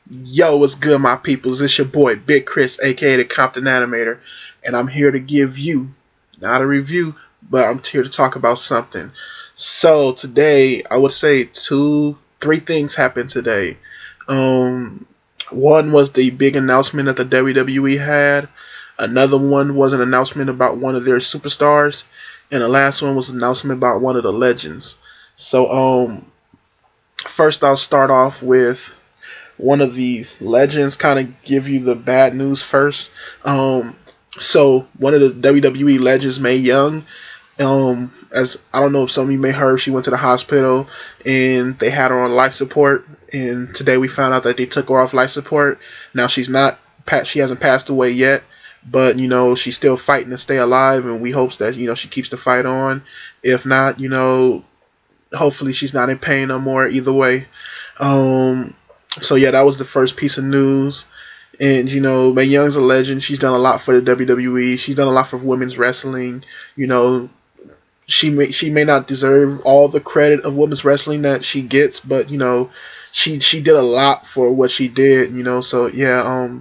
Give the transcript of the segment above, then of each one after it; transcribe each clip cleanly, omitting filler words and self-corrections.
Yo, what's good, my peoples? It's your boy, Big Chris, aka the Compton Animator, and I'm here to give you, not a review, but I'm here to talk about something. So, today, I would say three things happened today. Um, One was the big announcement that the WWE had, another one was an announcement about one of their superstars, and the last one was an announcement about one of the legends. So, first I'll start off with one of the legends, kind of give you the bad news first. So one of the WWE legends, Mae Young, as I don't know if some of you may heard, she went to the hospital and they had her on life support. And today we found out that they took her off life support. Now she hasn't passed away yet, but she's still fighting to stay alive, and we hope that she keeps the fight on. If not, hopefully she's not in pain no more. Either way. So yeah, that was the first piece of news. And Mae Young's a legend. She's done a lot for the WWE. She's done a lot for women's wrestling. She may not deserve all the credit of women's wrestling that she gets, but she did a lot for what she did. So yeah,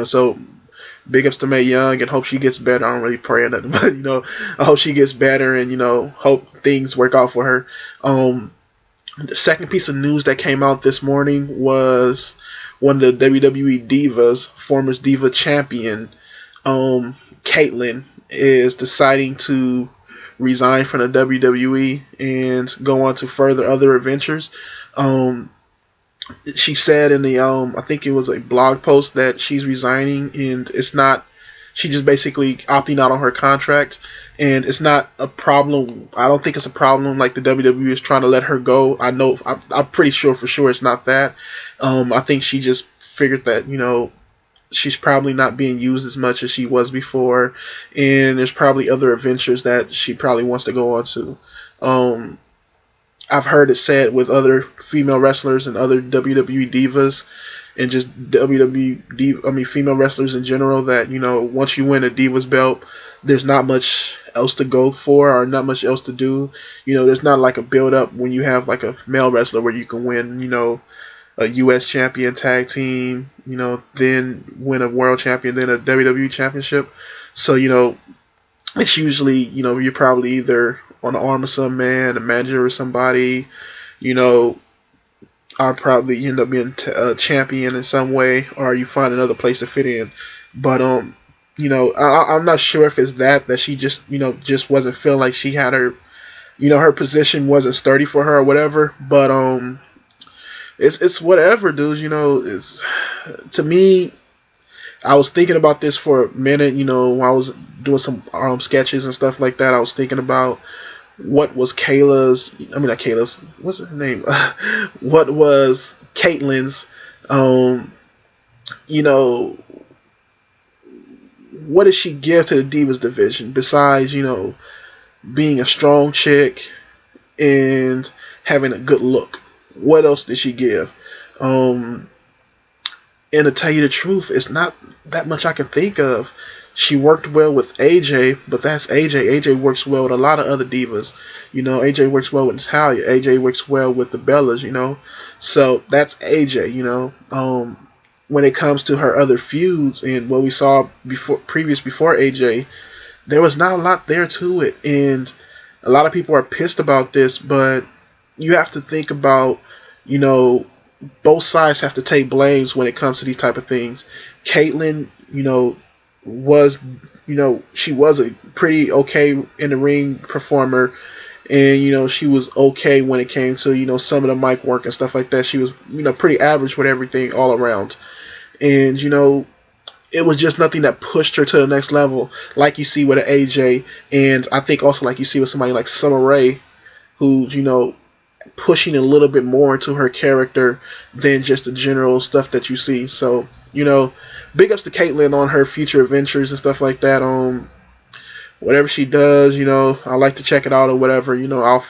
so big ups to Mae Young, and hope she gets better. I don't really pray or nothing, but I hope she gets better, and hope things work out for her. The second piece of news that came out this morning was one of the WWE Divas, former Diva champion, Kaitlyn, is deciding to resign from the WWE and go on to further other adventures. She said in the I think it was a blog post that she's resigning, and it's not. She just basically opting out on her contract, and it's not a problem. I don't think it's a problem like the WWE is trying to let her go. I'm pretty sure for sure it's not that. I think she just figured that she's probably not being used as much as she was before, and there's probably other adventures that she probably wants to go on to. I've heard it said with other female wrestlers and other WWE divas, and just female wrestlers in general, that once you win a Divas belt, there's not much else to go for, or not much else to do. There's not like a build up when you have like a male wrestler where you can win a U.S. champion tag team, then win a world champion, then a WWE championship. So it's usually you're probably either on the arm of some man, a manager or somebody, are probably end up being a champion in some way, or you find another place to fit in. But I'm not sure if it's that she just wasn't feeling like she had her, her position wasn't sturdy for her or whatever. But it's whatever, dude. It's, to me, I was thinking about this for a minute. When I was doing some sketches and stuff like that, I was thinking about what was what's her name? What was Kaitlyn's, what did she give to the Divas division besides, being a strong chick and having a good look? What else did she give? And to tell you the truth, it's not that much I can think of. She worked well with AJ, but that's AJ. AJ works well with a lot of other divas. AJ works well with Natalia. AJ works well with the Bellas, So that's AJ, When it comes to her other feuds and what we saw before AJ, there was not a lot there to it. And a lot of people are pissed about this, but you have to think about, both sides have to take blames when it comes to these type of things. Kaitlyn, she was a pretty okay in the ring performer, and she was okay when it came to some of the mic work and stuff like that. She was pretty average with everything all around, and it was just nothing that pushed her to the next level, like you see with an AJ, and I think also like you see with somebody like Summer Rae, who's pushing a little bit more into her character than just the general stuff that you see. So big ups to Kaitlyn on her future adventures and stuff like that. Whatever she does, I like to check it out or whatever. I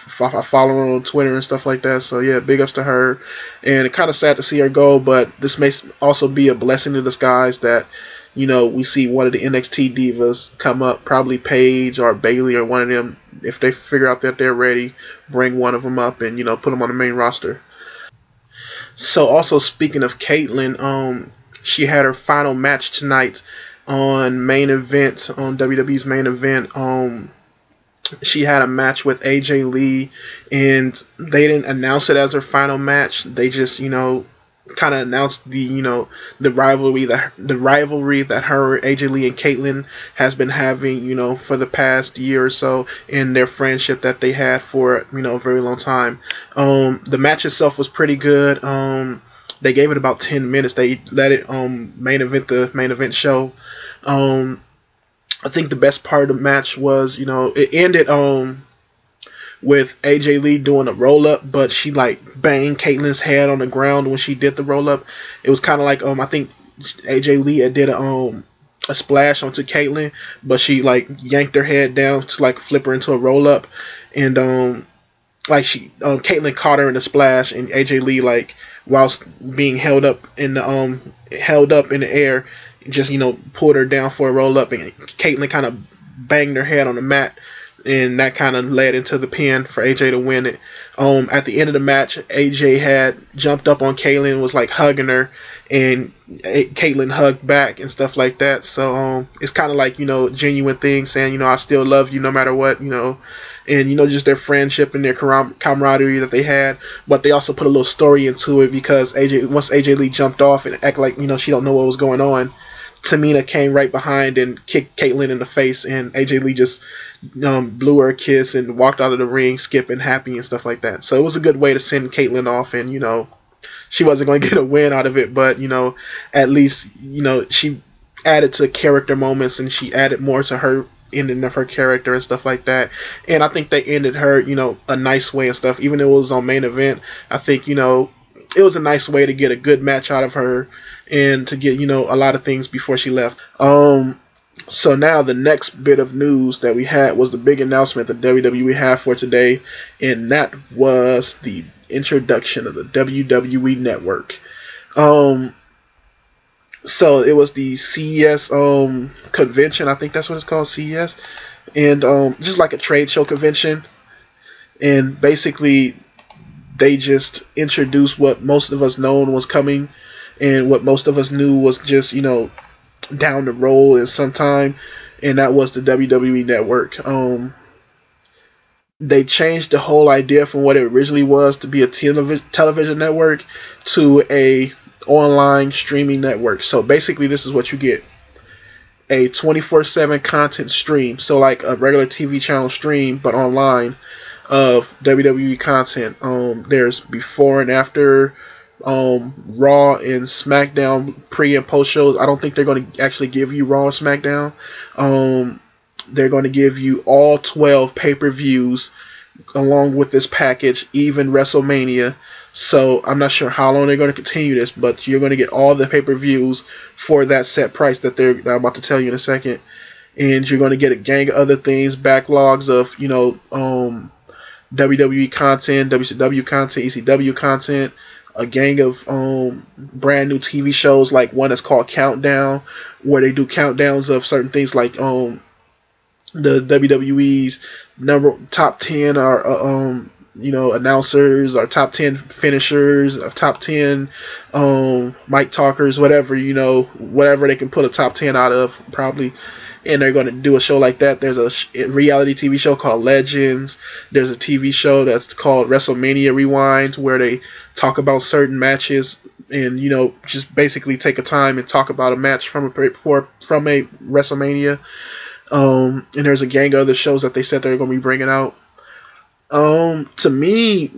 follow her on Twitter and stuff like that. So yeah, big ups to her. And it's kind of sad to see her go, but this may also be a blessing in disguise that we see one of the NXT divas come up, probably Paige or Bayley or one of them. If they figure out that they're ready, bring one of them up and put them on the main roster. So also speaking of Kaitlyn, she had her final match tonight on main event on WWE's main event. She had a match with AJ Lee, and they didn't announce it as her final match. They just, kind of announced the rivalry that her, AJ Lee, and Kaitlyn has been having, for the past year or so, and their friendship that they had for a very long time. The match itself was pretty good. They gave it about 10 minutes. They let it the main event show. I think the best part of the match was, it ended with AJ Lee doing a roll up, but she like banged Kaitlyn's head on the ground when she did the roll up. It was kind of like I think AJ Lee did a splash onto Kaitlyn, but she like yanked her head down to like flip her into a roll up, and Kaitlyn caught her in the splash, and AJ Lee, like, whilst being held up in the air, just pulled her down for a roll up, and Kaitlyn kind of banged her head on the mat, and that kind of led into the pin for AJ to win it. At the end of the match, AJ had jumped up on Kaitlyn and was like hugging her, and Kaitlyn hugged back and stuff like that. So it's kind of like genuine thing, saying I still love you no matter what, and just their friendship and their camaraderie that they had. But they also put a little story into it, because once AJ Lee jumped off and acted like she don't know what was going on, Tamina came right behind and kicked Kaitlyn in the face, and AJ Lee just blew her a kiss and walked out of the ring skipping happy and stuff like that. So it was a good way to send Kaitlyn off, and she wasn't going to get a win out of it, but at least she added to character moments, and she added more to her ending of her character and stuff like that. And I think they ended her a nice way and stuff. Even though it was on main event, I think it was a nice way to get a good match out of her, and to get a lot of things before she left. So now the next bit of news that we had was the big announcement that WWE had for today, and that was the introduction of the WWE Network. So it was the CES convention. I think that's what it's called, CES, and just like a trade show convention. And basically, they just introduced what most of us known was coming, and what most of us knew was just down the road in some time, and that was the WWE Network. They changed the whole idea from what it originally was to be a television network to a online streaming network. So basically, this is what you get: a 24/7 content stream, so like a regular TV channel stream, but online, of WWE content. There's before and after Raw and SmackDown pre and post shows. I don't think they're going to actually give you Raw and SmackDown. They're going to give you all 12 pay-per-views along with this package, even WrestleMania. So I'm not sure how long they're going to continue this, but you're going to get all the pay-per-views for that set price that I'm about to tell you in a second. And you're going to get a gang of other things, backlogs of WWE content, WCW content, ECW content, a gang of brand new TV shows, like one that's called Countdown, where they do countdowns of certain things, like the WWE's top 10 are announcers, or top 10 finishers, or top 10 mic talkers, whatever they can put a top 10 out of, probably. And they're going to do a show like that. There's a reality TV show called Legends. There's a TV show that's called WrestleMania Rewind, where they talk about certain matches and just basically take a time and talk about a match from a WrestleMania. And there's a gang of other shows that they said they're going to be bringing out. To me,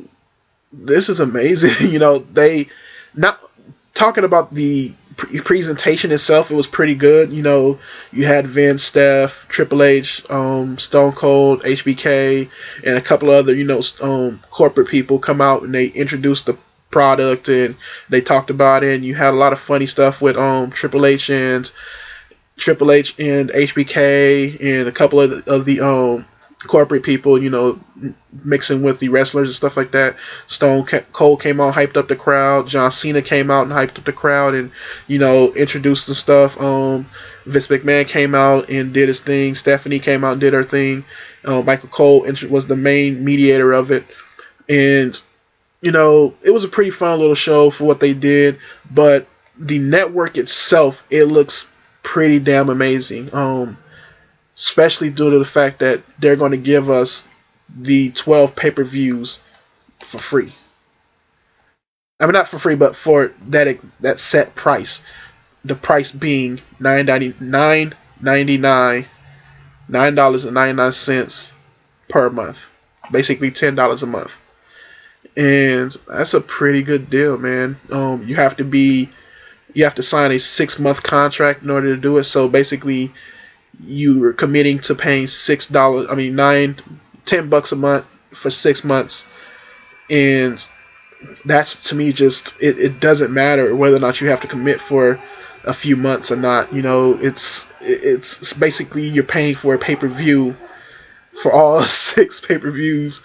this is amazing. They not talking about the presentation itself. It was pretty good. You had Vince, Steph, Triple H, Stone Cold, HBK, and a couple of other corporate people come out, and they introduced the product and they talked about it. And you had a lot of funny stuff with Triple H and HBK and a couple of the corporate people, mixing with the wrestlers and stuff like that. Stone Cold came out, hyped up the crowd. John Cena came out and hyped up the crowd and, introduced some stuff. Vince McMahon came out and did his thing. Stephanie came out and did her thing. Michael Cole was the main mediator of it. And it was a pretty fun little show for what they did, but the network itself, it looks pretty damn amazing. Especially due to the fact that they're going to give us the 12 pay-per-views for free. I mean, not for free, but for that set price. The price being $9.99 per month, basically $10 a month, and that's a pretty good deal, man. You have to sign a 6-month contract in order to do it. So basically, you are committing to paying $6. I mean, $10 a month for 6 months, and that's, to me, just it doesn't matter whether or not you have to commit for a few months or not. It's basically you're paying for a pay-per-view for all 6 pay-per-views.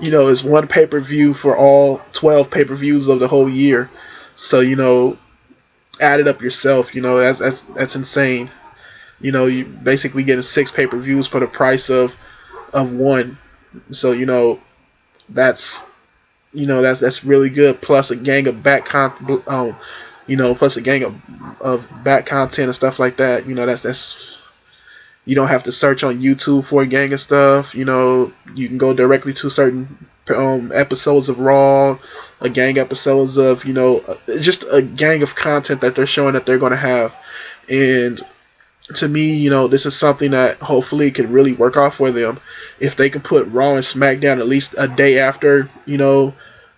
It's one pay-per-view for all 12 pay-per-views of the whole year. So add it up yourself. That's insane. You basically getting 6 pay-per-views for the price of one. So that's that's really good. Plus a gang of back plus a gang of back content and stuff like that. That's you don't have to search on YouTube for a gang of stuff. You can go directly to certain episodes of Raw, a gang episodes of just a gang of content that they're showing that they're going to have. And to me, this is something that hopefully can really work out for them. If they can put Raw and SmackDown at least a day after,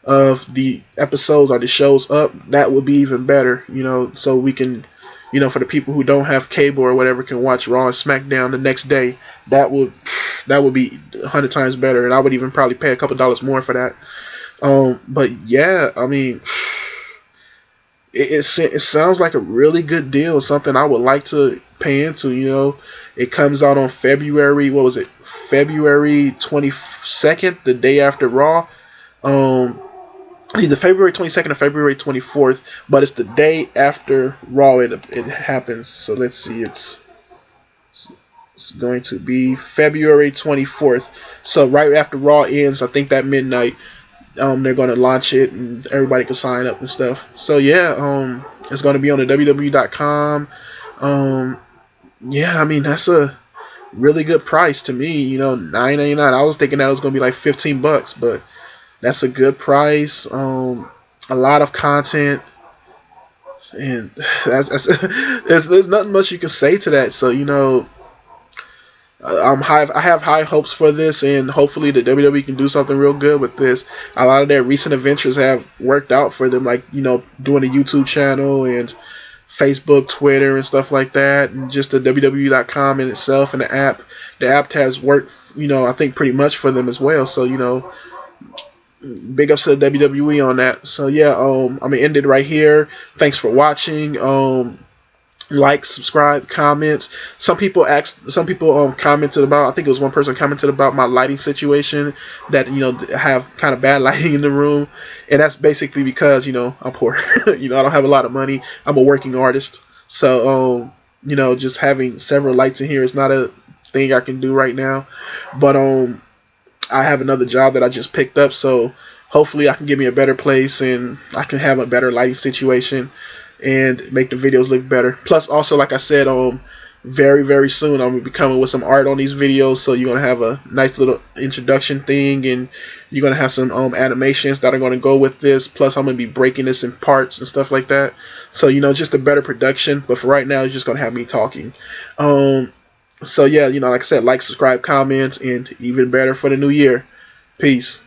of the episodes or the shows up, that would be even better, so we can, for the people who don't have cable or whatever, can watch Raw and SmackDown the next day. That would be 100 times better, and I would even probably pay a couple dollars more for that. But yeah, I mean, it sounds like a really good deal, something I would like to pay into. It comes out on February, what was it, February 22nd, the day after Raw. Either February 22nd or February 24th, but it's the day after Raw it happens. So let's see, it's going to be February 24th. So right after Raw ends, I think that midnight, they're going to launch it and everybody can sign up and stuff. So yeah, it's going to be on the WWE.com. Yeah, I mean, that's a really good price to me. $9.99. I was thinking that it was going to be like $15, but that's a good price. A lot of content, and there's nothing much you can say to that. So I have high hopes for this, and hopefully the WWE can do something real good with this. A lot of their recent adventures have worked out for them, like doing a YouTube channel and Facebook, Twitter, and stuff like that, and just the WWE.com in itself and the app. The app has worked, I think pretty much for them as well. So big ups to the WWE on that. So yeah, I'm gonna end it right here. Thanks for watching. Like, subscribe, comments. Some people commented about, I think it was one person commented about my lighting situation, that have kind of bad lighting in the room, and that's basically because I'm poor. I don't have a lot of money. I'm a working artist, so just having several lights in here is not a thing I can do right now. But I have another job that I just picked up, so hopefully I can get me a better place and I can have a better lighting situation and make the videos look better. Plus, also, like I said, very, very soon I'm going to be coming with some art on these videos, so you're going to have a nice little introduction thing, and you're going to have some animations that are going to go with this. Plus, I'm going to be breaking this in parts and stuff like that. So, just a better production, but for right now, it's just going to have me talking. So yeah, like I said, like, subscribe, comment, and even better for the new year. Peace.